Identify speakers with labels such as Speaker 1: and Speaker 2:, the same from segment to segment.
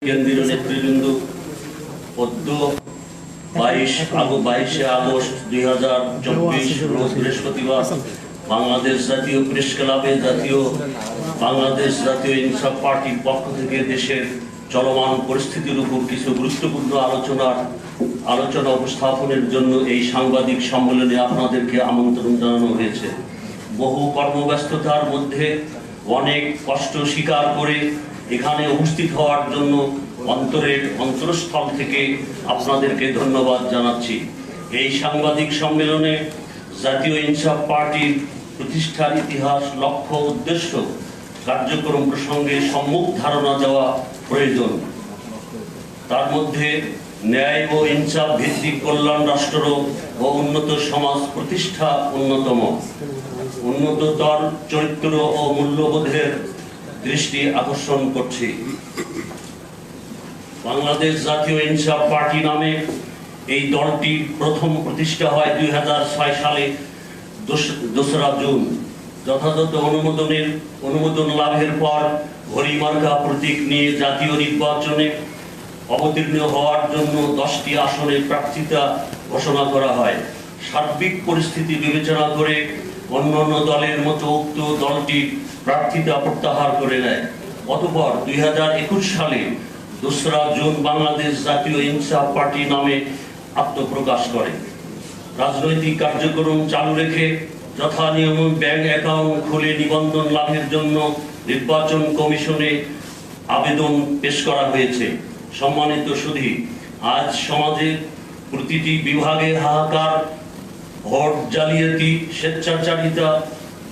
Speaker 1: কেন্দ্রীয় নেতৃবৃন্দ পদ্ম 22 আগস্ট 2024 রোজ বৃহস্পতিবার বাংলাদেশ জাতীয় প্রেস ক্লাবে বাংলাদেশ জাতীয় ইনসাফ পার্টির পক্ষ থেকে দেশের চলমান পরিস্থিতির উপর কিছু গুরুত্বপূর্ণ আলোচনা উপস্থাপনের জন্য এই সাংবাদিক সম্মেলনে আপনাদেরকে আমন্ত্রণ জানানো হয়েছে। বহু কর্মব্যস্ততার মধ্যে অনেক কষ্ট স্বীকার করে এখানে উপস্থিত হওয়ার জন্য অন্তরস্থল থেকে আপনাদেরকে ধন্যবাদ জানাচ্ছি। এই সাংবাদিক সম্মেলনে জাতীয় ইনসাফ পার্টির প্রতিষ্ঠার ইতিহাস, লক্ষ্য, উদ্দেশ্য, কার্যক্রম প্রসঙ্গে সম্যক ধারণা দেওয়া প্রয়োজন। তার মধ্যে ন্যায় ও ইনসাফ ভিত্তিক কল্যাণ রাষ্ট্র ও উন্নত সমাজ প্রতিষ্ঠা অন্যতম। উন্নততর চরিত্র ও মূল্যবোধের দৃষ্টি আকর্ষণ করছি। বাংলাদেশ জাতীয় ইনসাফ পার্টি নামে এই দলটি প্রথম প্রতিষ্ঠা হয় 2006 সালে 2রা জুন। যথাযথ অনুমোদন লাভের পর ঘড়ি মার্কা প্রতীক নিয়ে জাতীয় নির্বাচনে অবতীর্ণ হওয়ার জন্য 10টি আসনে প্রার্থিতা ঘোষণা করা হয়। সার্বিক পরিস্থিতি বিবেচনা করে অন্যান্য দলের মতো উক্ত দলটি প্রার্থিতা প্রত্যাহার করে নেয়। অতঃপর 2021 সালে 2রা জুন বাংলাদেশ জাতীয় ইনসাফ পার্টি নামে আত্মপ্রকাশ করে। রাজনৈতিক কার্যক্রম চালু রেখে যথানিয়ম ব্যাংক অ্যাকাউন্ট খুলে নিবন্ধন লাভের জন্য নির্বাচন কমিশনে আবেদন পেশ করা হয়েছে। সম্মানিত সুধী, আজ সমাজের প্রতিটি বিভাগে হাহাকার, ভোট জালিয়াতি, স্বেচ্ছাচারিতা,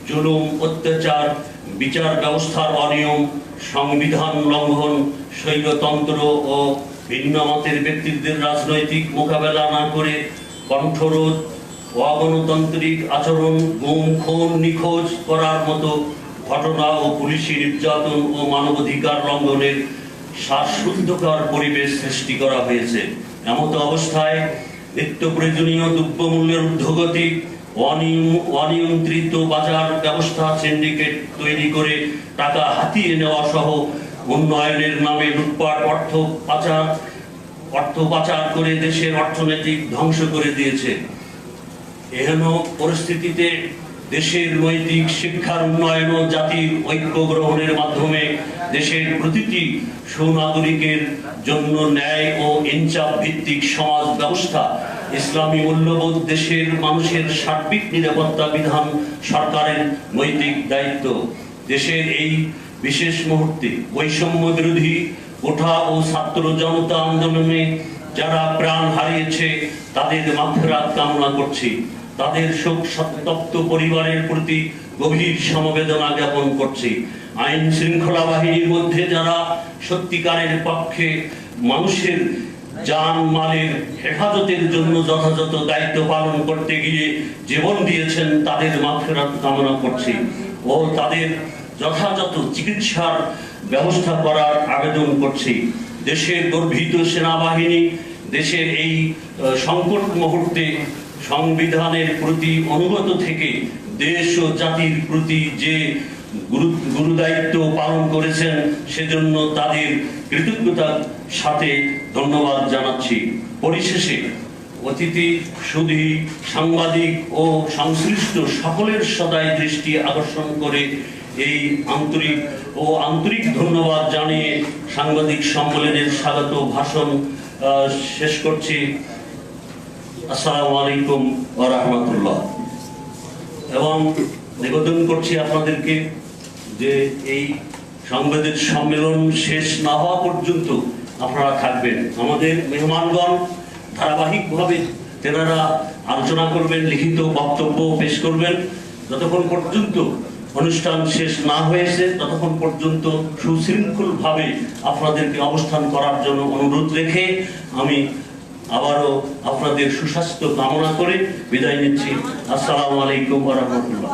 Speaker 1: জুলুম, অত্যাচার, বিচার ব্যবস্থার অনিয়ম, সংবিধান লঙ্ঘন, স্বৈরতন্ত্র ও ভিন্ন মতের ব্যক্তিদের রাজনৈতিক মোকাবেলা না করে কণ্ঠরোধ, অগণতান্ত্রিক আচরণ, গুম, খুন, নিখোঁজ করার মতো ঘটনা ও পুলিশি নির্যাতন ও মানবাধিকার লঙ্ঘনের শ্বাসরুদ্ধকর পরিবেশ সৃষ্টি করা হয়েছে। এমত অবস্থায় নিত্য প্রয়োজনীয় দ্রব্যমূল্যের ঊর্ধ্বগতি, অনিয়ন্ত্রিত বাজার ব্যবস্থা, সিন্ডিকেট তৈরি করে টাকা হাতিয়ে নেওয়া সহ উন্নয়নের নামে লুটপাট, অর্থ পাচার করে দেশের অর্থনৈতিক ধ্বংস করে দিয়েছে। এহেন পরিস্থিতিতে দেশের নৈতিক শিক্ষার উন্নয়ন ও জাতির ঐক্য গ্রহণের মাধ্যমে দেশের প্রতিটি সুনাগরিকের জন্য ন্যায় ও ইনসাফ ভিত্তিক সমাজ ব্যবস্থা, ইসলামী মূল্যবোধ, দেশের মানুষের সার্বিক নিরাপত্তা বিধান সরকারের নৈতিক দায়িত্ব। দেশের এই বিশেষ মুহূর্তে বৈষম্য বিরোধী কোঠা ও ছাত্র জনতা আন্দোলনে যারা প্রাণ হারিয়েছে তাদের মাগফিরাত কামনা করছি। তাদের শোক সন্তপ্ত পরিবারের প্রতি গভীর সমবেদনা জ্ঞাপন করছি। আইন শৃঙ্খলা বাহিনীর মধ্যে যারা সত্যিকারের পক্ষে মানুষের জান মালের হেফাজতের জন্য যথাযথ দায়িত্ব পালন করতে গিয়ে জীবন দিয়েছেন তাদের মাগফিরাত কামনা করছি ও তাদের যথাযথ চিকিৎসার ব্যবস্থা করার আবেদন করছি। দেশের গর্বিত সেনাবাহিনী দেশের এই সংকট মুহূর্তে সংবিধানের প্রতি অনুগত থেকে দেশ ও জাতির প্রতি যে গুরুদায়িত্ব পালন করেছেন সেজন্য তাদের কৃতজ্ঞতার সাথে ধন্যবাদ জানাচ্ছি। পরিশেষে অতিথি, সুধী, সাংবাদিক ও সংশ্লিষ্ট সকলের সদাই দৃষ্টি আকর্ষণ করে এই আন্তরিক ধন্যবাদ জানিয়ে সাংবাদিক সম্মেলনের স্বাগত ভাষণ শেষ করছি। আসসালামু আলাইকুম ওয়া রাহমাতুল্লাহ। এবং নিবেদন করছি আপনাদেরকে যে এই সাংবাদিক সম্মেলন শেষ না হওয়া পর্যন্ত আপনারা থাকবেন। আমাদের মেহমানগণ ধারাবাহিকভাবে তেনারা আলোচনা করবেন, লিখিত বক্তব্য পেশ করবেন। যতক্ষণ পর্যন্ত অনুষ্ঠান শেষ না হয়েছে ততক্ষণ পর্যন্ত সুশৃঙ্খলভাবে আপনাদেরকে অবস্থান করার জন্য অনুরোধ রেখে আমি আবারও আপনাদের সুস্বাস্থ্য কামনা করে বিদায় নিচ্ছি। আসসালামু আলাইকুম ওয়া রাহমাতুল্লাহ।